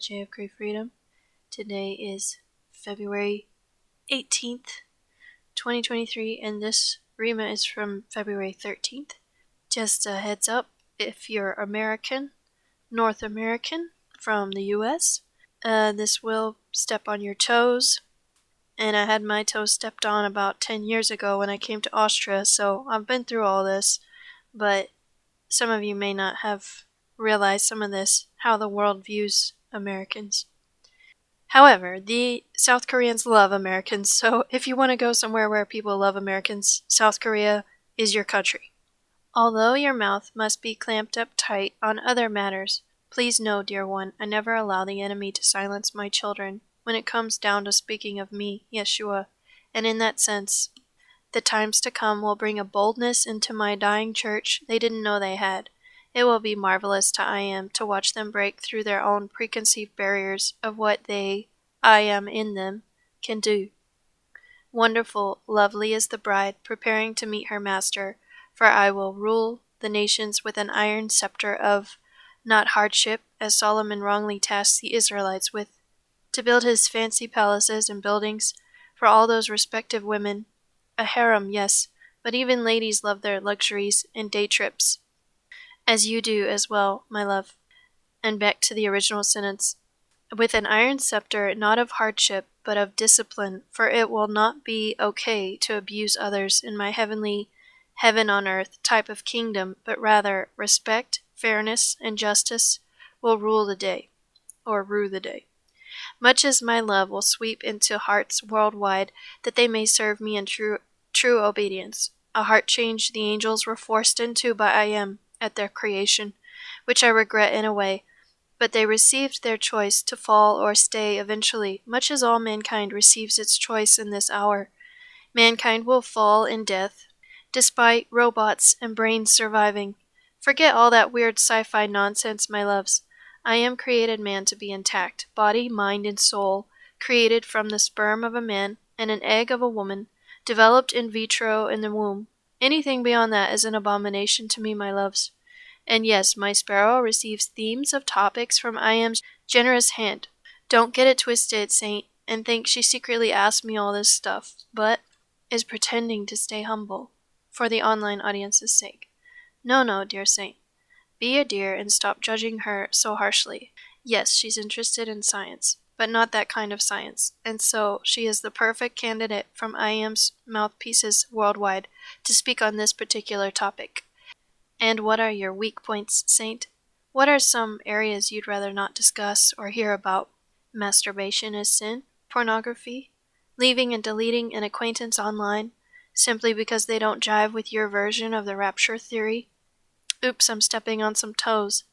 J of Great Freedom. Today is February 18th, 2023, and this rhema is from February 13th. Just a heads up, if you're American, North American, from the US, this will step on your toes, and I had my toes stepped on about 10 years ago when I came to Austria, so I've been through all this, but some of you may not have realized some of this, how the world views Americans. However, the South Koreans love Americans, so if you want to go somewhere where people love Americans, South Korea is your country. Although your mouth must be clamped up tight on other matters, please know, dear one, I never allow the enemy to silence my children when it comes down to speaking of me, Yeshua, and in that sense, the times to come will bring a boldness into my dying church they didn't know they had. It will be marvelous to I am to watch them break through their own preconceived barriers of what I am in them, can do. Wonderful, lovely is the bride preparing to meet her master, for I will rule the nations with an iron scepter of, not hardship, as Solomon wrongly tasked the Israelites with, to build his fancy palaces and buildings for all those respective women. A harem, yes, but even ladies love their luxuries and day trips. As you do as well, my love. And back to the original sentence. With an iron scepter, not of hardship, but of discipline, for it will not be okay to abuse others in my heavenly, heaven on earth type of kingdom, but rather respect, fairness, and justice will rule the day, or rue the day. Much as my love will sweep into hearts worldwide, that they may serve me in true obedience. A heart change the angels were forced into by I am at their creation, which I regret in a way, but they received their choice to fall or stay eventually, much as all mankind receives its choice in this hour. Mankind will fall in death, despite robots and brains surviving. Forget all that weird sci-fi nonsense, my loves. I am created man to be intact, body, mind, and soul, created from the sperm of a man and an egg of a woman, developed in vitro in the womb. Anything beyond that is an abomination to me, my loves. And yes, my sparrow receives themes of topics from I am's generous hand. Don't get it twisted, Saint, and think she secretly asked me all this stuff, but is pretending to stay humble, for the online audience's sake. No, dear Saint. Be a dear and stop judging her so harshly. Yes, she's interested in science, but not that kind of science, and so she is the perfect candidate from I am's mouthpieces worldwide to speak on this particular topic. And what are your weak points, Saint? What are some areas you'd rather not discuss or hear about? Masturbation is sin? Pornography? Leaving and deleting an acquaintance online simply because they don't jive with your version of the rapture theory? Oops, I'm stepping on some toes.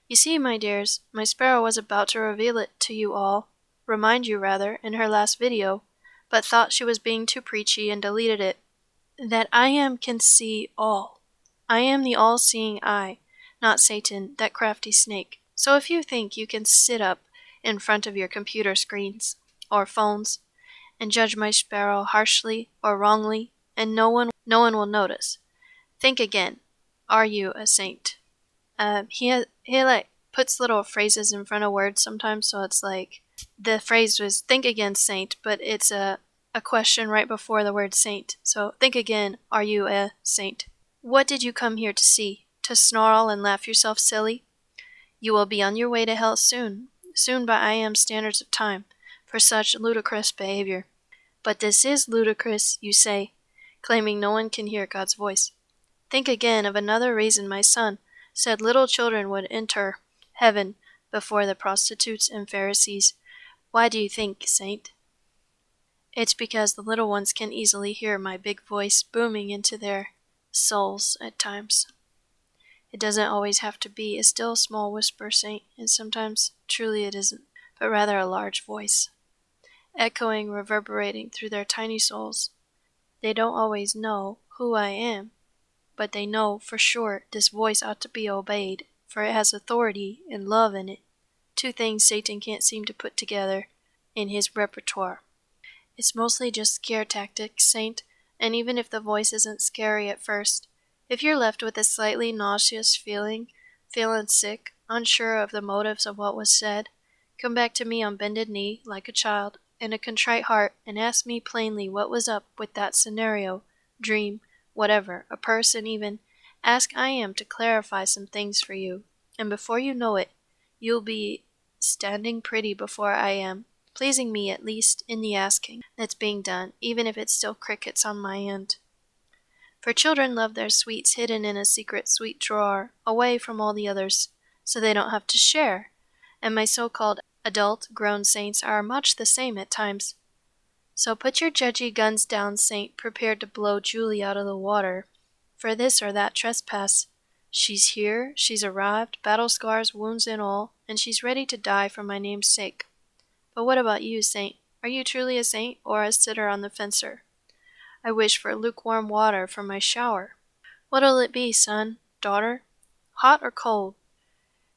You see, my dears, my sparrow was about to reveal it to you all, remind you rather, in her last video, but thought she was being too preachy and deleted it. That I am can see all. I am the all-seeing eye, not Satan, that crafty snake. So if you think you can sit up in front of your computer screens, or phones, and judge my sparrow harshly or wrongly, and no one will notice, think again. Are you a saint? He like puts little phrases in front of words sometimes, so it's like the phrase was think again, saint, but it's a question right before the word saint. So think again, are you a saint? What did you come here to see? To snarl and laugh yourself silly? You will be on your way to hell soon by I am standards of time, for such ludicrous behavior. But this is ludicrous, you say, claiming no one can hear God's voice. Think again of another reason my son said little children would enter heaven before the prostitutes and Pharisees. Why do you think, Saint? It's because the little ones can easily hear my big voice booming into their souls at times. It doesn't always have to be a still small whisper, Saint, and sometimes truly it isn't, but rather a large voice, echoing, reverberating through their tiny souls. They don't always know who I am, but they know for sure this voice ought to be obeyed, for it has authority and love in it. Two things Satan can't seem to put together in his repertoire. It's mostly just scare tactics, Saint, and even if the voice isn't scary at first, if you're left with a slightly nauseous feeling sick, unsure of the motives of what was said, Come back to me on bended knee, like a child, and a contrite heart, and ask me plainly what was up with that scenario, dream, whatever, a person even. Ask I am to clarify some things for you, and before you know it, you'll be standing pretty before I am, pleasing me at least in the asking that's being done, even if it's still crickets on my end. For children love their sweets hidden in a secret sweet drawer, away from all the others, so they don't have to share. And my so-called adult grown saints are much the same at times. So put your judgy guns down, saint, prepared to blow Julie out of the water, for this or that trespass. She's here, she's arrived, battle scars, wounds and all, and she's ready to die for my name's sake. But what about you, saint? Are you truly a saint, or a sitter on the fencer? I wish for lukewarm water for my shower. What'll it be, son, daughter? Hot or cold?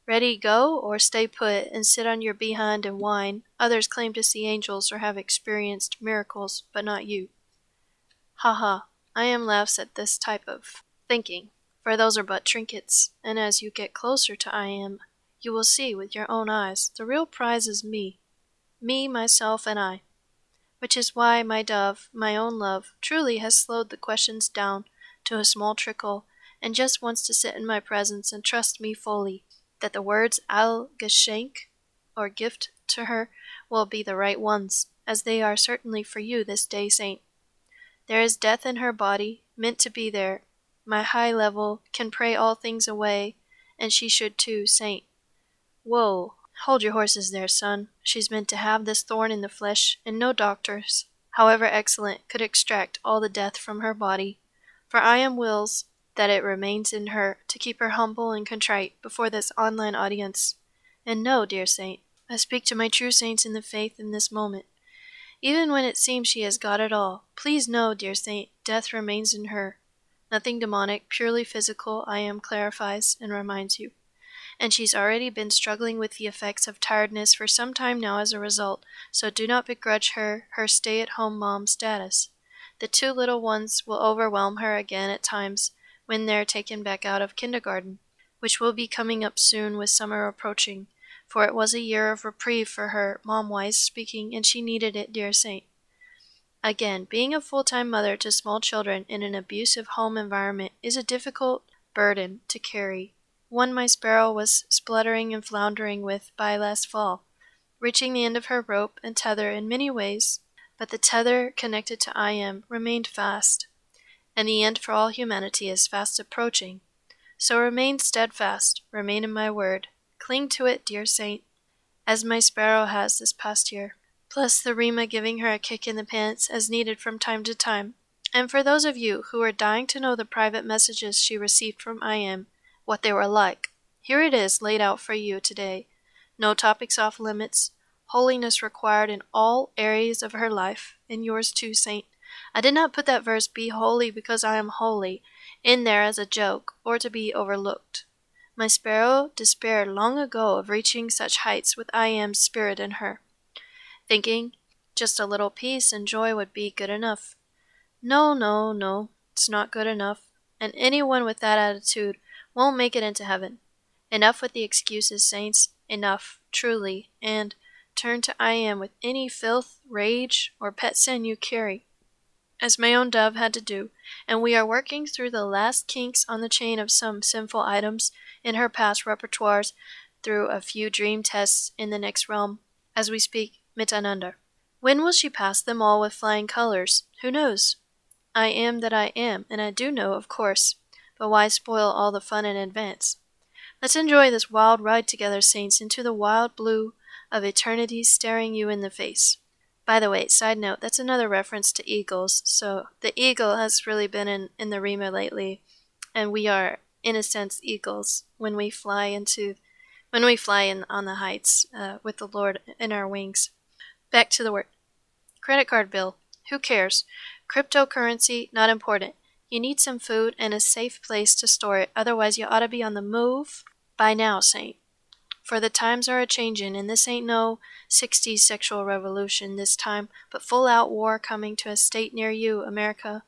Ready go, or stay put and sit on your behind and whine? Others claim to see angels or have experienced miracles, but not you. Ha ha, I am laughs at this type of thinking, for those are but trinkets, and as you get closer to I am, you will see with your own eyes the real prize is me, myself, and I. Which is why my dove, my own love, truly has slowed the questions down to a small trickle, and just wants to sit in my presence and trust me fully, that the words I'll geschenk, or gift to her, will be the right ones, as they are certainly for you this day, saint. There is death in her body, meant to be there. My high level can pray all things away, and she should too, saint. Whoa, hold your horses there, son. She's meant to have this thorn in the flesh, and no doctors, however excellent, could extract all the death from her body. For I am wills that it remains in her to keep her humble and contrite before this online audience. And know, dear saint, I speak to my true saints in the faith in this moment. Even when it seems she has got it all, please know, dear saint, death remains in her. Nothing demonic, purely physical, I am clarifies and reminds you. And she's already been struggling with the effects of tiredness for some time now as a result, so do not begrudge her stay-at-home mom status. The two little ones will overwhelm her again at times when they're taken back out of kindergarten, which will be coming up soon with summer approaching, for it was a year of reprieve for her, mom-wise speaking, and she needed it, dear saint. Again, being a full-time mother to small children in an abusive home environment is a difficult burden to carry. One my sparrow was spluttering and floundering with by last fall, reaching the end of her rope and tether in many ways, but the tether connected to I am remained fast, and the end for all humanity is fast approaching. So remain steadfast, remain in my word, cling to it, dear saint, as my sparrow has this past year, plus the rhema giving her a kick in the pants as needed from time to time. And for those of you who are dying to know the private messages she received from I am, what they were like, here it is laid out for you today. No topics off limits, holiness required in all areas of her life, and yours too, saint. I did not put that verse, be holy because I am holy, in there as a joke, or to be overlooked. My sparrow despaired long ago of reaching such heights with I am's spirit in her, thinking just a little peace and joy would be good enough. No, it's not good enough, and anyone with that attitude won't make it into heaven. Enough with the excuses, saints, enough, truly, and turn to I am with any filth, rage, or pet sin you carry, as my own dove had to do, and we are working through the last kinks on the chain of some sinful items in her past repertoires through a few dream tests in the next realm, as we speak, miteinander. When will she pass them all with flying colors? Who knows? I am that I am, and I do know, of course, but why spoil all the fun in advance? Let's enjoy this wild ride together, saints, into the wild blue of eternity staring you in the face. By the way, side note, that's another reference to eagles. So the eagle has really been in the rhema lately, and we are, in a sense, eagles when we fly in on the heights with the Lord in our wings. Back to the word. Credit card bill. Who cares? Cryptocurrency, not important. You need some food and a safe place to store it, otherwise you ought to be on the move by now, saint. For the times are a-changin', and this ain't no 60s sexual revolution this time, but full-out war coming to a state near you, America.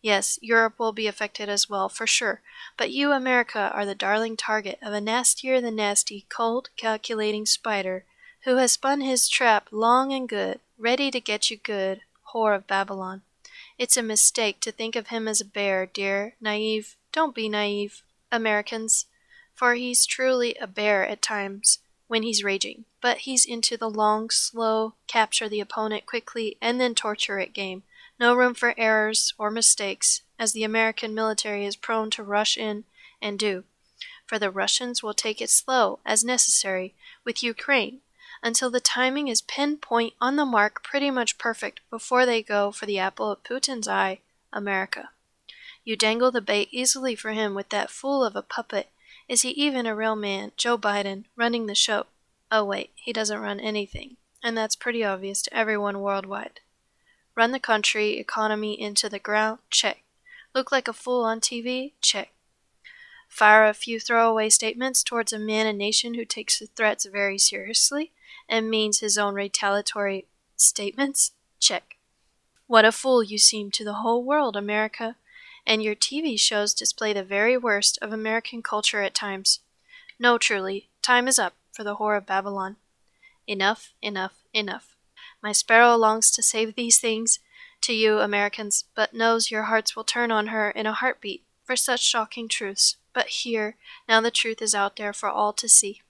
Yes, Europe will be affected as well, for sure, but you, America, are the darling target of a nastier than nasty, cold, calculating spider who has spun his trap long and good, ready to get you good, whore of Babylon. It's a mistake to think of him as a bear, dear, naive. Don't be naive, Americans, for he's truly a bear at times when he's raging, but he's into the long, slow, capture the opponent quickly and then torture it game. No room for errors or mistakes, as the American military is prone to rush in and do. For the Russians will take it slow, as necessary, with Ukraine, until the timing is pinpoint on the mark, pretty much perfect, before they go for the apple of Putin's eye, America. You dangle the bait easily for him with that fool of a puppet. Is he even a real man, Joe Biden, running the show? Oh wait, he doesn't run anything, and that's pretty obvious to everyone worldwide. Run the country economy into the ground? Check. Look like a fool on TV? Check. Fire a few throwaway statements towards a man and nation who takes the threats very seriously and means his own retaliatory statements? Check. What a fool you seem to the whole world, America, and your TV shows display the very worst of American culture at times. No, truly, time is up for the whore of Babylon. Enough, enough, enough. My sparrow longs to say these things to you, Americans, but knows your hearts will turn on her in a heartbeat for such shocking truths. But here, now the truth is out there for all to see.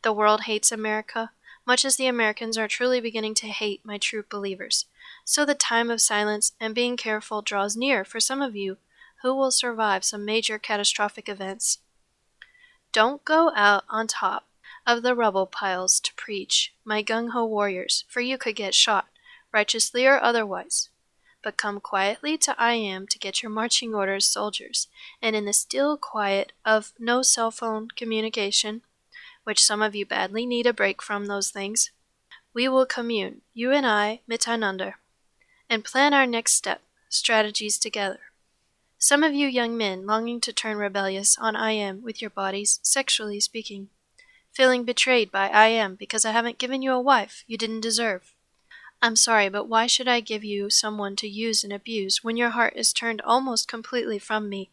The world hates America, much as the Americans are truly beginning to hate my true believers. So the time of silence and being careful draws near for some of you who will survive some major catastrophic events. Don't go out on top of the rubble piles to preach, my gung-ho warriors, for you could get shot, righteously or otherwise. But come quietly to I Am to get your marching orders, soldiers, and in the still quiet of no cell phone communication, which some of you badly need a break from those things, we will commune, you and I, miteinander, and plan our next step, strategies together. Some of you young men longing to turn rebellious on I Am with your bodies, sexually speaking, feeling betrayed by I Am because I haven't given you a wife you didn't deserve. I'm sorry, but why should I give you someone to use and abuse when your heart is turned almost completely from me?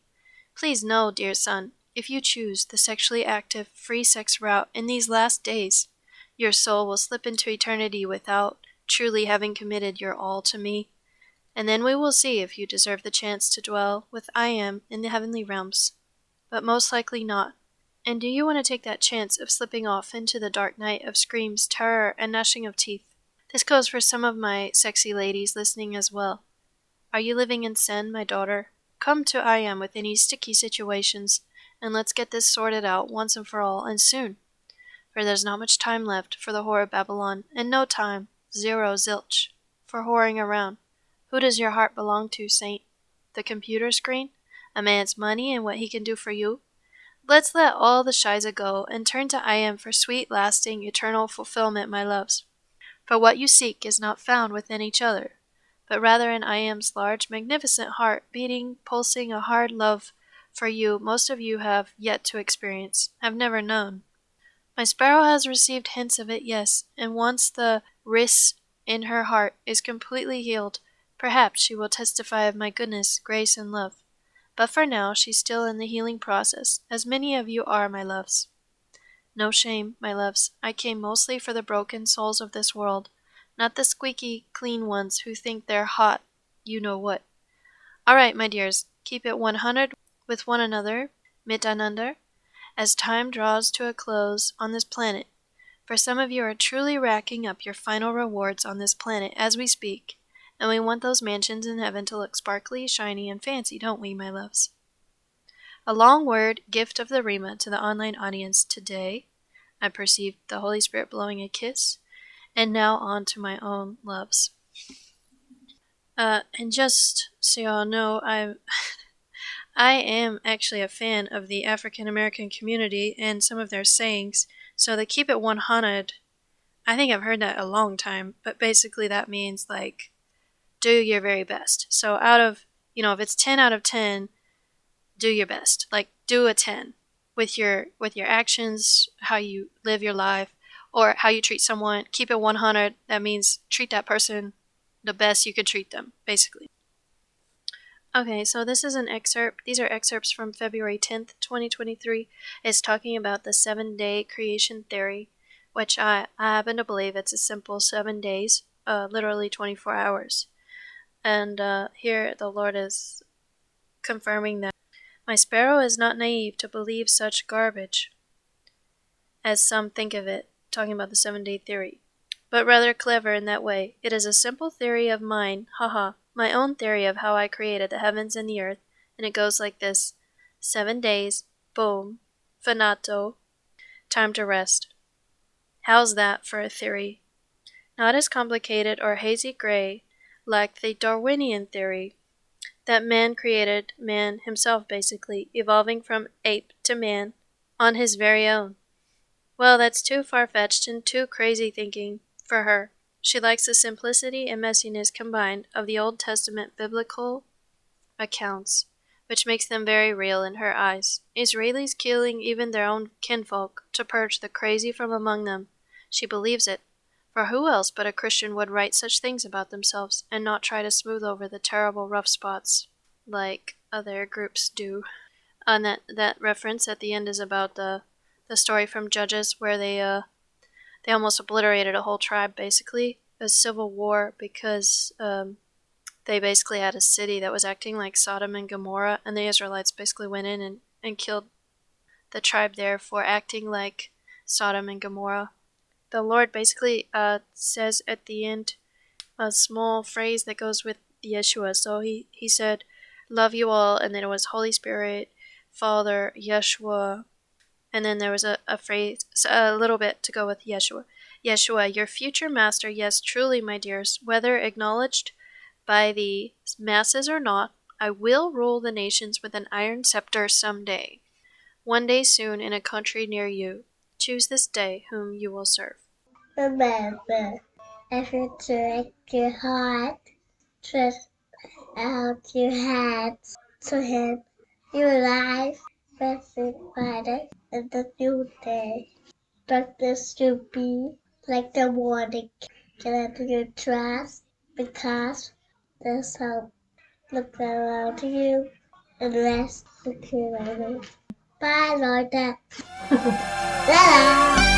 Please know, dear son, if you choose the sexually active, free sex route in these last days, your soul will slip into eternity without truly having committed your all to me, and then we will see if you deserve the chance to dwell with I Am in the heavenly realms. But most likely not. And do you want to take that chance of slipping off into the dark night of screams, terror, and gnashing of teeth? This goes for some of my sexy ladies listening as well. Are you living in sin, my daughter? Come to I Am with any sticky situations, and let's get this sorted out once and for all, and soon. For there's not much time left for the whore of Babylon, and no time, zero zilch, for whoring around. Who does your heart belong to, saint? The computer screen? A man's money and what he can do for you? Let's let all the shiza go and turn to I Am for sweet, lasting, eternal fulfillment, my loves. For what you seek is not found within each other, but rather in I Am's large, magnificent heart, beating, pulsing a hard love for you most of you have yet to experience, have never known. My sparrow has received hints of it, yes, and once the riss in her heart is completely healed, perhaps she will testify of my goodness, grace, and love. But for now, she's still in the healing process, as many of you are, my loves. No shame, my loves. I came mostly for the broken souls of this world, not the squeaky clean ones who think they're hot, you know what. All right, my dears, keep it 100 with one another, miteinander, as time draws to a close on this planet. For some of you are truly racking up your final rewards on this planet as we speak, and we want those mansions in heaven to look sparkly, shiny, and fancy, don't we, my loves? A long word, gift of the rhema to the online audience today. I perceived the Holy Spirit blowing a kiss, and now on to my own loves. And just so y'all know, I am actually a fan of the African American community and some of their sayings. So the keep it 100, I think I've heard that a long time, but basically that means like do your very best. So out of, if it's 10 out of 10, do your best. Like do a 10 with your actions, how you live your life, or how you treat someone. Keep it 100. That means treat that person the best you could treat them, basically. Okay, so this is an excerpt. These are excerpts from February 10th, 2023. It's talking about the 7-day creation theory, which I happen to believe it's a simple 7 days, literally 24 hours. And here the Lord is confirming that my sparrow is not naive to believe such garbage as some think of it, talking about the 7-day theory, but rather clever in that way. It is a simple theory of mine, haha, my own theory of how I created the heavens and the earth, and it goes like this: 7 days, boom, finito, time to rest. How's that for a theory? Not as complicated or hazy gray like the Darwinian theory that man created man himself, basically, evolving from ape to man on his very own. Well, that's too far-fetched and too crazy thinking for her. She likes the simplicity and messiness combined of the Old Testament biblical accounts, which makes them very real in her eyes. Israelis killing even their own kinfolk to purge the crazy from among them. She believes it, for who else but a Christian would write such things about themselves and not try to smooth over the terrible rough spots like other groups do? And that reference at the end is about the story from Judges where they almost obliterated a whole tribe, basically. A civil war because they basically had a city that was acting like Sodom and Gomorrah, and the Israelites basically went in and killed the tribe there for acting like Sodom and Gomorrah. The Lord basically says at the end a small phrase that goes with Yeshua. So he said, love you all, and then it was Holy Spirit, Father, Yeshua, and then there was a phrase, a little bit to go with Yeshua. Yeshua, your future master, yes, truly, my dears, whether acknowledged by the masses or not, I will rule the nations with an iron scepter some day. One day soon in a country near you. Choose this day whom you will serve. Remember, if you direct your heart, trust out your hands to Him, your life will be brighter in the new day. Darkness should be like the morning. Get into your trust because there's hope. Look around you and rest securely. Bye, Lord. La la.